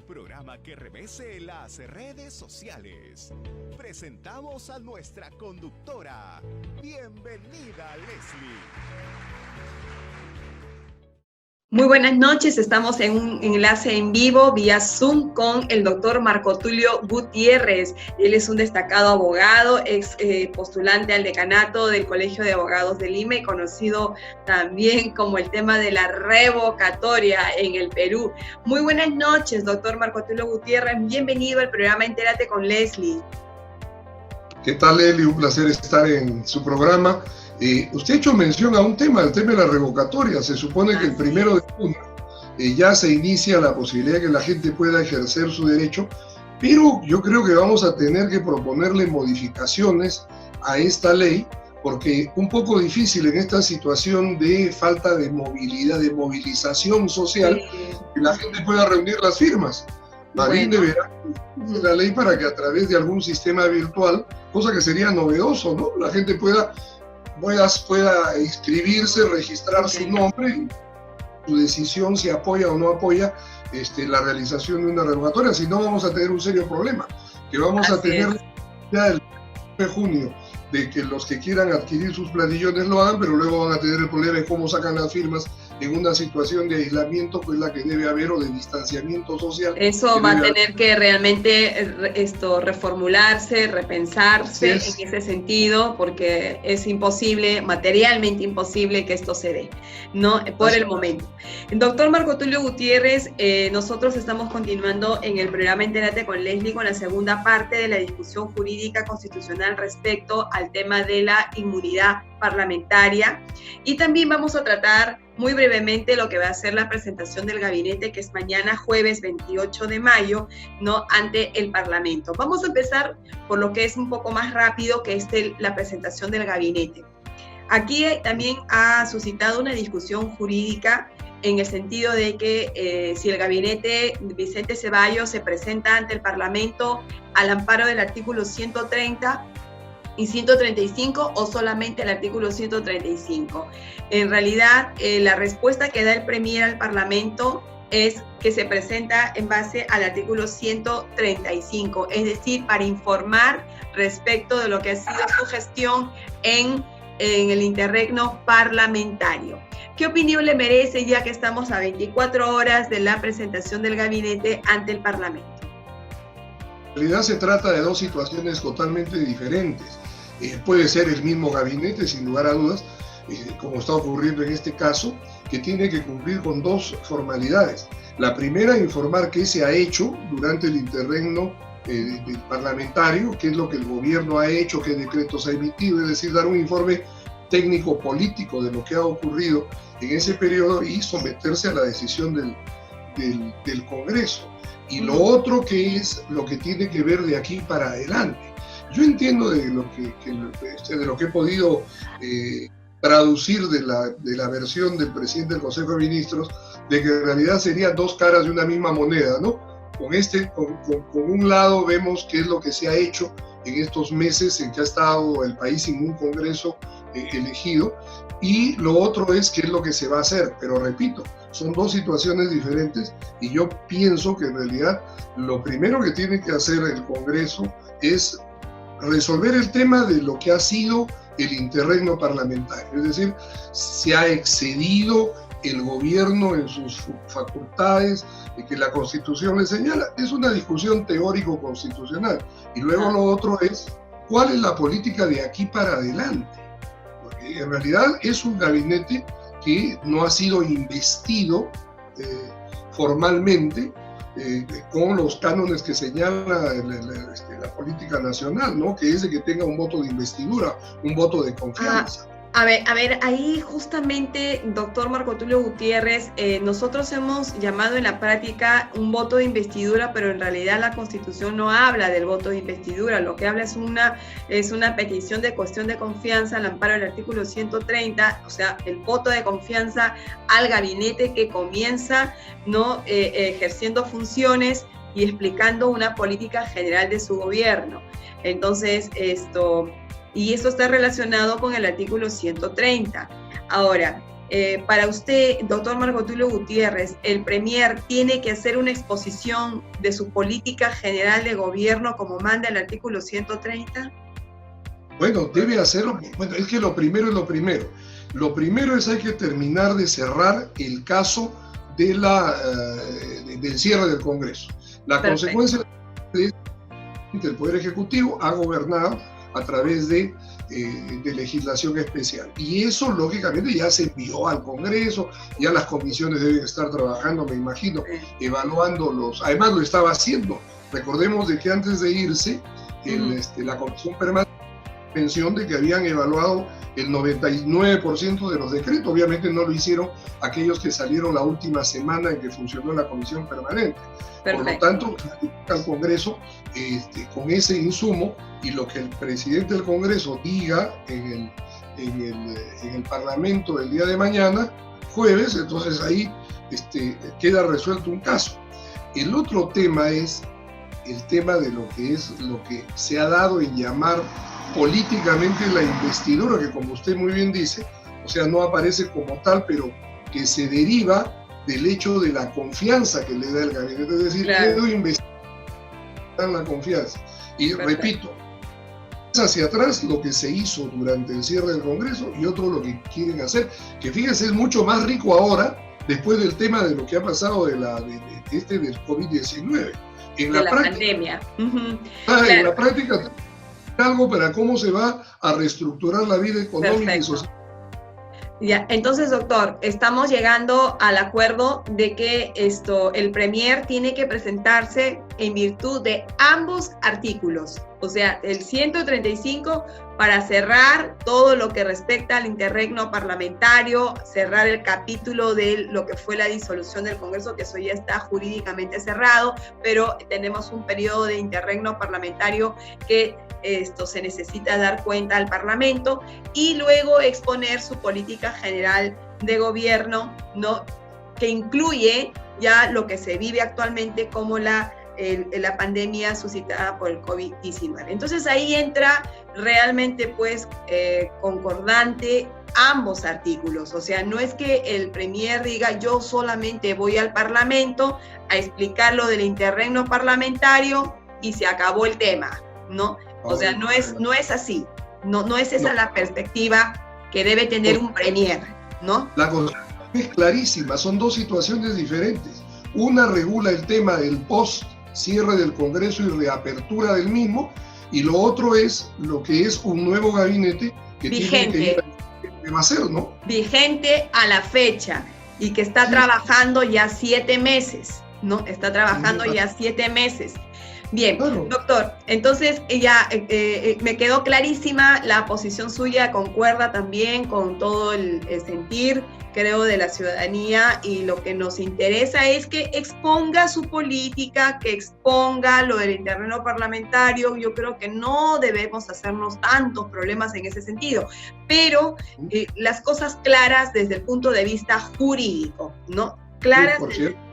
programa que revese las redes sociales. Presentamos a nuestra conductora. Bienvenida, Leslie. Muy buenas noches, estamos en un enlace en vivo vía Zoom con el doctor Marco Tulio Gutiérrez. Él es un destacado abogado, ex postulante al decanato del Colegio de Abogados de Lima y conocido también como el tema de la revocatoria en el Perú. Muy buenas noches, doctor Marco Tulio Gutiérrez, bienvenido al programa Entérate con Leslie. ¿Qué tal, Leslie? Un placer estar en su programa. Usted ha hecho mención a un tema, el tema de la revocatoria. Se supone que el 1 de junio ya se inicia la posibilidad de que la gente pueda ejercer su derecho, pero yo creo que vamos a tener que proponerle modificaciones a esta ley, porque un poco difícil en esta situación de falta de movilidad, de movilización social, que la gente pueda reunir las firmas. Más bien deberá la ley para que a través de algún sistema virtual, cosa que sería novedoso, ¿no? La gente pueda inscribirse, registrar su nombre y su decisión si apoya o no apoya la realización de una revocatoria. Si no, vamos a tener un serio problema, que vamos a tener ya el 1 de junio de que los que quieran adquirir sus planillones lo hagan, pero luego van a tener el problema de cómo sacan las firmas en una situación de aislamiento, pues la que debe haber, o de distanciamiento social. Eso va a tener que realmente reformularse, repensarse en ese sentido, porque es imposible, materialmente imposible que esto se dé, ¿no? Por el momento. Doctor Marco Tulio Gutiérrez, nosotros estamos continuando en el programa Entérate con Leslie con la segunda parte de la discusión jurídica constitucional respecto al tema de la inmunidad parlamentaria, y también vamos a tratar muy brevemente lo que va a ser la presentación del gabinete, que es mañana jueves 28 de mayo, ¿no?, ante el Parlamento. Vamos a empezar por lo que es un poco más rápido, que es la presentación del gabinete. Aquí también ha suscitado una discusión jurídica en el sentido de que si el gabinete Vicente Ceballos se presenta ante el Parlamento al amparo del artículo 130 y 135 o solamente el artículo 135. En realidad, la respuesta que da el Premier al Parlamento es que se presenta en base al artículo 135, es decir, para informar respecto de lo que ha sido su gestión en el interregno parlamentario. ¿Qué opinión le merece, ya que estamos a 24 horas de la presentación del gabinete ante el Parlamento? En realidad se trata de dos situaciones totalmente diferentes. Puede ser el mismo gabinete, sin lugar a dudas, como está ocurriendo en este caso, que tiene que cumplir con dos formalidades. La primera, informar qué se ha hecho durante el interregno parlamentario, qué es lo que el gobierno ha hecho, qué decretos ha emitido, es decir, dar un informe técnico-político de lo que ha ocurrido en ese periodo y someterse a la decisión del Congreso. Y lo otro, que es lo que tiene que ver de aquí para adelante. Yo entiendo de lo que he podido traducir de la versión del presidente del Consejo de Ministros, de que en realidad serían dos caras de una misma moneda, ¿no? Con un lado vemos qué es lo que se ha hecho en estos meses en que ha estado el país sin un Congreso elegido, y lo otro es qué es lo que se va a hacer. Pero repito, son dos situaciones diferentes, y yo pienso que en realidad lo primero que tiene que hacer el Congreso es resolver el tema de lo que ha sido el interregno parlamentario, es decir, se ha excedido el gobierno en sus facultades que la Constitución le señala. Es una discusión teórico-constitucional. Y luego lo otro es, ¿cuál es la política de aquí para adelante? Porque en realidad es un gabinete que no ha sido investido formalmente, con los cánones que señala la política nacional, ¿no? Que es de que tenga un voto de investidura, un voto de confianza. A ver, ahí justamente, doctor Marco Tulio Gutiérrez, nosotros hemos llamado en la práctica un voto de investidura, pero en realidad la Constitución no habla del voto de investidura. Lo que habla es una petición de cuestión de confianza al amparo del artículo 130, o sea, el voto de confianza al gabinete que comienza, ¿no?, ejerciendo funciones y explicando una política general de su gobierno. Entonces, y eso está relacionado con el artículo 130. Ahora, Para usted, doctor Marco Tulio Gutiérrez, ¿el Premier tiene que hacer una exposición de su política general de gobierno como manda el artículo 130? Bueno, debe hacerlo. Bueno, es que lo primero es lo primero. Lo primero es hay que terminar de cerrar el caso de del cierre del Congreso. La consecuencia es que el Poder Ejecutivo ha gobernado a través de legislación especial. Y eso, lógicamente, ya se envió al Congreso, ya las comisiones deben estar trabajando, me imagino, evaluando Además, lo estaba haciendo. Recordemos de que antes de irse, la Comisión Permanente mención de que habían evaluado el 99% de los decretos. Obviamente no lo hicieron aquellos que salieron la última semana en que funcionó la Comisión Permanente. Perfecto. Por lo tanto, al Congreso con ese insumo, y lo que el presidente del Congreso diga en el Parlamento el día de mañana, jueves, entonces ahí queda resuelto un caso. El otro tema es el tema de lo que se ha dado en llamar políticamente la investidura, que como usted muy bien dice, o sea, no aparece como tal, pero que se deriva del hecho de la confianza que le da el gabinete, es decir, puedo investigar la confianza. Y repito, es hacia atrás lo que se hizo durante el cierre del Congreso y otro lo que quieren hacer, que fíjense, es mucho más rico ahora, después del tema de lo que ha pasado del COVID-19. En la pandemia. En la práctica, algo para cómo se va a reestructurar la vida económica y social. Ya, entonces, doctor, estamos llegando al acuerdo de que el Premier tiene que presentarse en virtud de ambos artículos, o sea, el 135 para cerrar todo lo que respecta al interregno parlamentario, cerrar el capítulo de lo que fue la disolución del Congreso, que eso ya está jurídicamente cerrado, pero tenemos un periodo de interregno parlamentario que se necesita dar cuenta al Parlamento, y luego exponer su política general de gobierno, ¿no?, que incluye ya lo que se vive actualmente como la pandemia suscitada por el COVID-19. Entonces ahí entra realmente concordante ambos artículos, o sea, no es que el Premier diga yo solamente voy al Parlamento a explicar lo del interregno parlamentario y se acabó el tema, ¿no? O sea, no es así, no es esa la perspectiva que debe tener un Premier, ¿no? La cosa es clarísima, son dos situaciones diferentes. Una regula el tema del post-cierre del Congreso y reapertura del mismo, y lo otro es lo que es un nuevo gabinete que vigente, tiene que va a ser, ¿no? Vigente a la fecha, y que está trabajando ya 7 meses, ¿no? Está trabajando ya 7 meses. Bien, claro. Doctor, entonces ya me quedó clarísima la posición suya, concuerda también con todo el sentir, creo, de la ciudadanía, y lo que nos interesa es que exponga su política, que exponga lo del interregno parlamentario. Yo creo que no debemos hacernos tantos problemas en ese sentido, pero las cosas claras desde el punto de vista jurídico, ¿no? Claras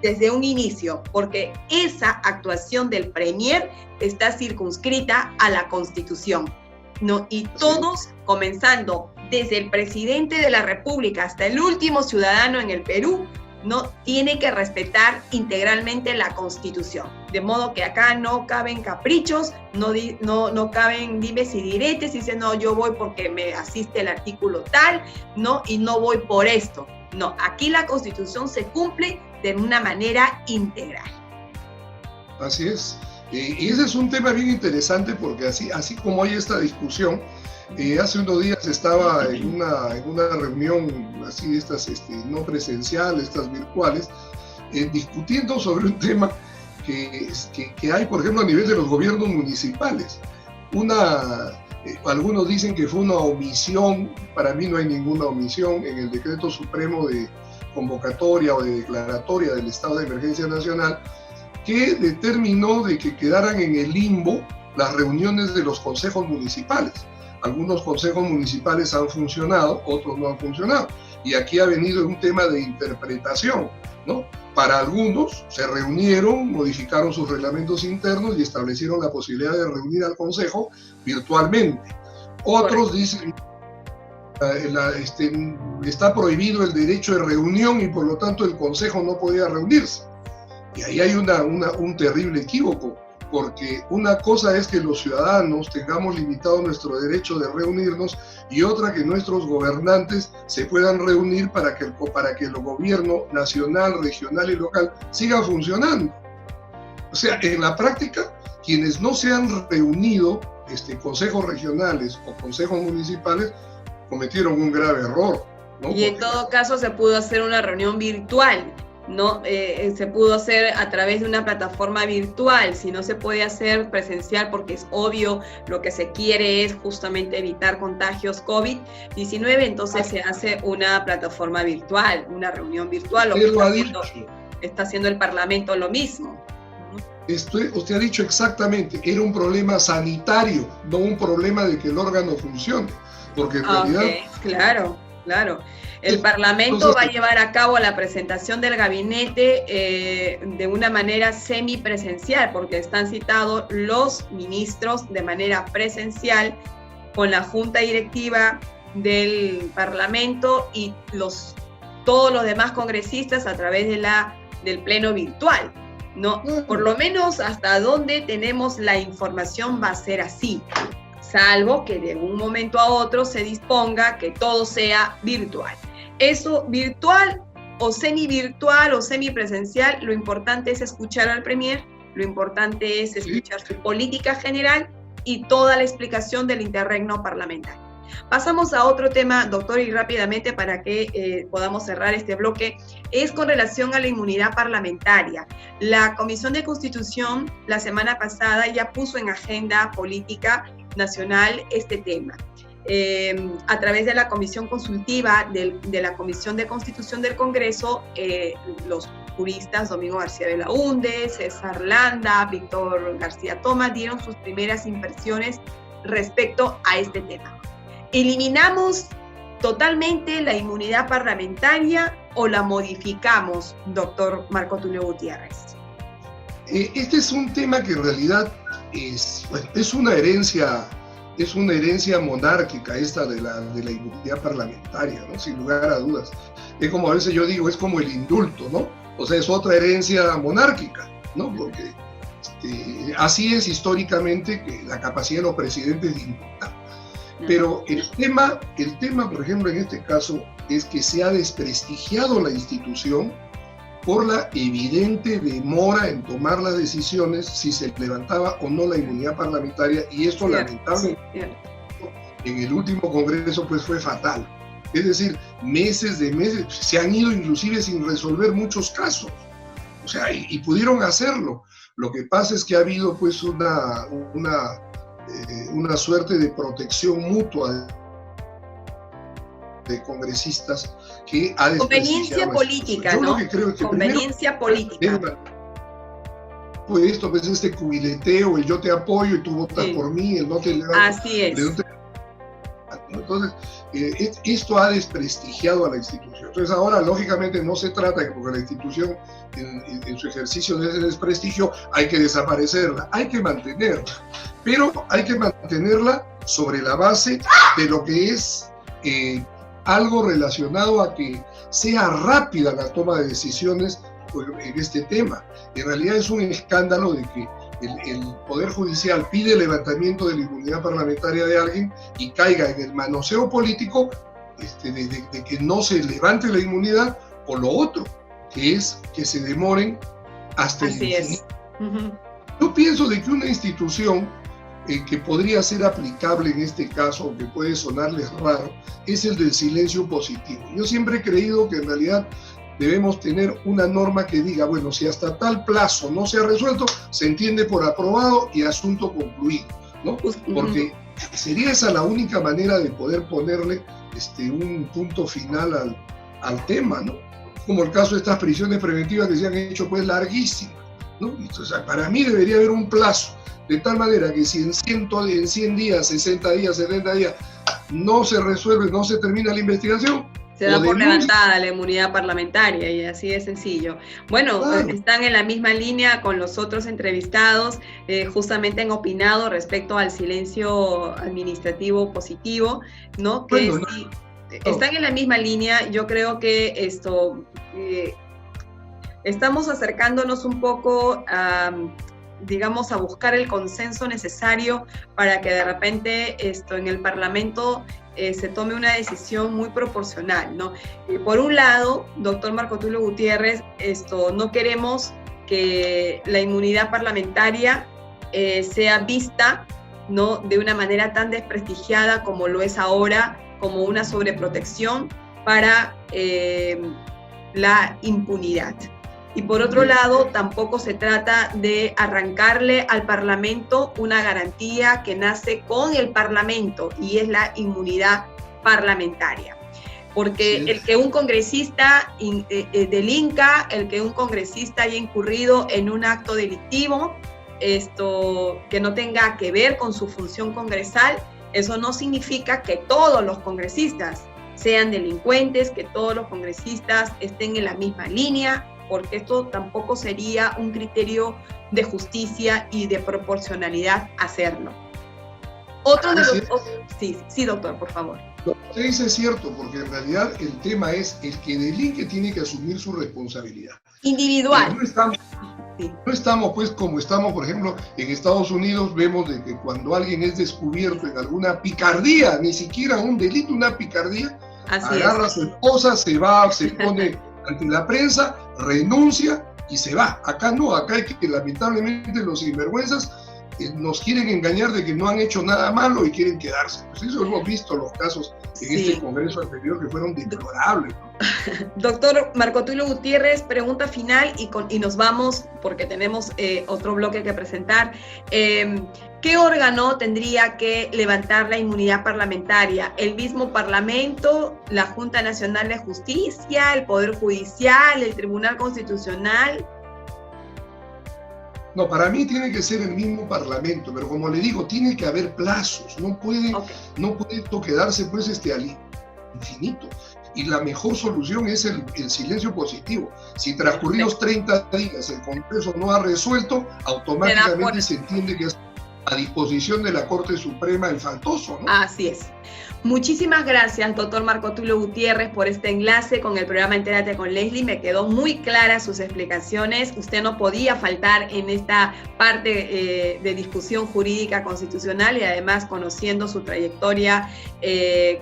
desde un inicio, porque esa actuación del Premier está circunscrita a la Constitución, ¿no? Y todos, comenzando desde el presidente de la República hasta el último ciudadano en el Perú, ¿no?, tiene que respetar integralmente la Constitución. De modo que acá no caben caprichos, no caben dimes y diretes, y dicen, no, yo voy porque me asiste el artículo tal, ¿no?, y no voy por esto. No, aquí la Constitución se cumple de una manera integral. Así es. Y ese es un tema bien interesante, porque así como hay esta discusión, hace unos días estaba en una reunión así de estas no presenciales, estas virtuales, discutiendo sobre un tema que hay, por ejemplo, a nivel de los gobiernos municipales. Algunos dicen que fue una omisión. Para mí no hay ninguna omisión en el decreto supremo de convocatoria o de declaratoria del estado de emergencia nacional, que determinó de que quedaran en el limbo las reuniones de los consejos municipales. Algunos consejos municipales han funcionado, otros no han funcionado, y aquí ha venido un tema de interpretación, ¿no? Para algunos se reunieron, modificaron sus reglamentos internos y establecieron la posibilidad de reunir al Consejo virtualmente. Otros dicen está prohibido el derecho de reunión y por lo tanto el Consejo no podía reunirse. Y ahí hay un terrible equívoco, porque una cosa es que los ciudadanos tengamos limitado nuestro derecho de reunirnos y otra que nuestros gobernantes se puedan reunir para que el gobierno nacional, regional y local siga funcionando. O sea, en la práctica, quienes no se han reunido, consejos regionales o consejos municipales, cometieron un grave error, ¿no? Y en todo caso se pudo hacer una reunión virtual, ¿no? Se pudo hacer a través de una plataforma virtual. Si no se puede hacer presencial, porque es obvio, lo que se quiere es justamente evitar contagios COVID-19, entonces se hace una plataforma virtual, una reunión virtual. Lo que está haciendo el Parlamento lo mismo. Usted ha dicho exactamente, era un problema sanitario, no un problema de que el órgano funcione, porque en realidad... Claro. El Parlamento va a llevar a cabo la presentación del gabinete de una manera semipresencial, porque están citados los ministros de manera presencial con la junta directiva del Parlamento y todos los demás congresistas a través del pleno virtual, ¿no? Por lo menos hasta donde tenemos la información va a ser así, salvo que de un momento a otro se disponga que todo sea virtual. Eso, virtual o semi-virtual o semipresencial, lo importante es escuchar al Premier, lo importante es escuchar su política general y toda la explicación del interregno parlamentario. Pasamos a otro tema, doctor, y rápidamente para que podamos cerrar este bloque, es con relación a la inmunidad parlamentaria. La Comisión de Constitución la semana pasada ya puso en agenda política nacional este tema. A través de la comisión consultiva de la Comisión de Constitución del Congreso, los juristas Domingo García Belaúnde, César Landa, Víctor García Tomás dieron sus primeras impresiones respecto a este tema. ¿Eliminamos totalmente la inmunidad parlamentaria o la modificamos, doctor Marco Tulio Gutiérrez? Este es un tema que en realidad es una herencia monárquica esta de la inmunidad parlamentaria, ¿no? Sin lugar a dudas. Es como a veces yo digo, es como el indulto, ¿no? O sea, es otra herencia monárquica, ¿no? Porque así es históricamente que la capacidad de los presidentes de indultar. Pero el tema, por ejemplo, en este caso, es que se ha desprestigiado la institución por la evidente demora en tomar las decisiones si se levantaba o no la inmunidad parlamentaria, y esto lamentablemente en el último Congreso pues fue fatal. Es decir, meses, se han ido inclusive sin resolver muchos casos, o sea, y pudieron hacerlo. Lo que pasa es que ha habido pues una suerte de protección mutua de congresistas que ha conveniencia política, ¿no? Yo lo que creo es que conveniencia política. Pues esto, pues este cubileteo, el yo te apoyo y tú votas por mí, el no te levantas. Así es. Entonces, esto ha desprestigiado a la institución. Entonces ahora, lógicamente, no se trata de que porque la institución en su ejercicio de ese desprestigio hay que desaparecerla, hay que mantenerla, pero hay que mantenerla sobre la base de lo que es algo relacionado a que sea rápida la toma de decisiones en este tema. En realidad es un escándalo de que el Poder Judicial pide el levantamiento de la inmunidad parlamentaria de alguien y caiga en el manoseo político de que no se levante la inmunidad, o lo otro, que es que se demoren hasta el infinito. Yo pienso de que una institución que podría ser aplicable en este caso, aunque puede sonarles raro, es el del silencio positivo. Yo siempre he creído que en realidad debemos tener una norma que diga, bueno, si hasta tal plazo no se ha resuelto, se entiende por aprobado y asunto concluido, ¿no? Porque sería esa la única manera de poder ponerle un punto final al tema, ¿no? Como el caso de estas prisiones preventivas que se han hecho pues larguísimas, ¿no? Entonces, para mí debería haber un plazo, de tal manera que si en 100 días, 60 días, 70 días no se resuelve, no se termina la investigación, se da por levantada la inmunidad parlamentaria, y así de sencillo. Bueno, están en la misma línea con los otros entrevistados, justamente han opinado respecto al silencio administrativo positivo, ¿no? Que están en la misma línea. Yo creo que estamos acercándonos un poco a, digamos, a buscar el consenso necesario para que de repente en el Parlamento se tome una decisión muy proporcional, ¿no? Por un lado, doctor Marco Tulio Gutiérrez, no queremos que la inmunidad parlamentaria sea vista, ¿no?, de una manera tan desprestigiada como lo es ahora, como una sobreprotección para la impunidad. Y por otro lado, tampoco se trata de arrancarle al Parlamento una garantía que nace con el Parlamento, y es la inmunidad parlamentaria. Porque el que un congresista delinca, el que un congresista haya incurrido en un acto delictivo, que no tenga que ver con su función congresal, eso no significa que todos los congresistas sean delincuentes, que todos los congresistas estén en la misma línea, porque esto tampoco sería un criterio de justicia y de proporcionalidad hacerlo. Sí, doctor, por favor. Lo que usted dice es cierto, porque en realidad el tema es el que delinque tiene que asumir su responsabilidad. Individual. No estamos, pues, como estamos, por ejemplo, en Estados Unidos, vemos de que cuando alguien es descubierto en alguna picardía, ni siquiera un delito, una picardía, agarra a su esposa, se va, se pone ante la prensa, renuncia y se va. Acá no, acá hay que, lamentablemente, los sinvergüenzas nos quieren engañar de que no han hecho nada malo y quieren quedarse. Pues eso hemos visto los casos en este Congreso anterior que fueron deplorables, ¿no? Doctor Marco Tulio Gutiérrez, pregunta final y nos vamos porque tenemos otro bloque que presentar. ¿Qué órgano tendría que levantar la inmunidad parlamentaria? ¿El mismo Parlamento, la Junta Nacional de Justicia, el Poder Judicial, el Tribunal Constitucional? No, para mí tiene que ser el mismo Parlamento, pero como le digo, tiene que haber plazos, no puede esto quedarse pues al infinito. Y la mejor solución es el silencio positivo. Si transcurridos 30 días el Congreso no ha resuelto, automáticamente se entiende que es a disposición de la Corte Suprema el faltoso, ¿no? Así es. Muchísimas gracias, doctor Marco Tulio Gutiérrez, por este enlace con el programa Entérate con Leslie. Me quedó muy clara sus explicaciones. Usted no podía faltar en esta parte de discusión jurídica constitucional y además conociendo su trayectoria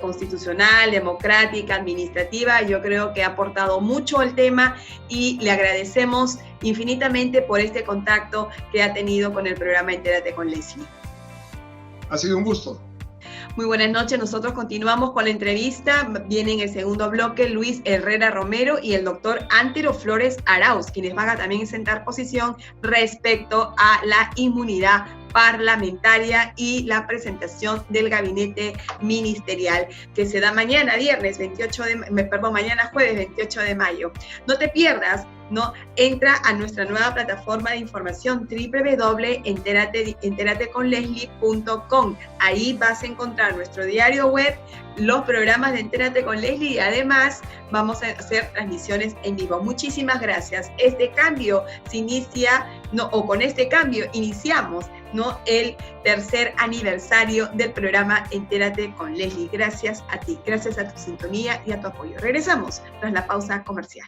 constitucional, democrática, administrativa. Yo creo que ha aportado mucho al tema y le agradecemos infinitamente por este contacto que ha tenido con el programa Entérate con Leslie. Ha sido un gusto. Muy buenas noches, nosotros continuamos con la entrevista. Viene en el segundo bloque Luis Herrera Romero y el doctor Antero Flores Arauz, quienes van a también sentar posición respecto a la inmunidad parlamentaria y la presentación del gabinete ministerial que se da mañana jueves 28 de mayo. No te pierdas, ¿no? Entra a nuestra nueva plataforma de información www.enterateconleslie.com. Ahí vas a encontrar nuestro diario web, los programas de Entérate con Leslie y además vamos a hacer transmisiones en vivo. Muchísimas gracias. Este cambio se inicia, con este cambio iniciamos, ¿no?, el tercer aniversario del programa Entérate con Leslie. Gracias a ti, gracias a tu sintonía y a tu apoyo. Regresamos tras la pausa comercial.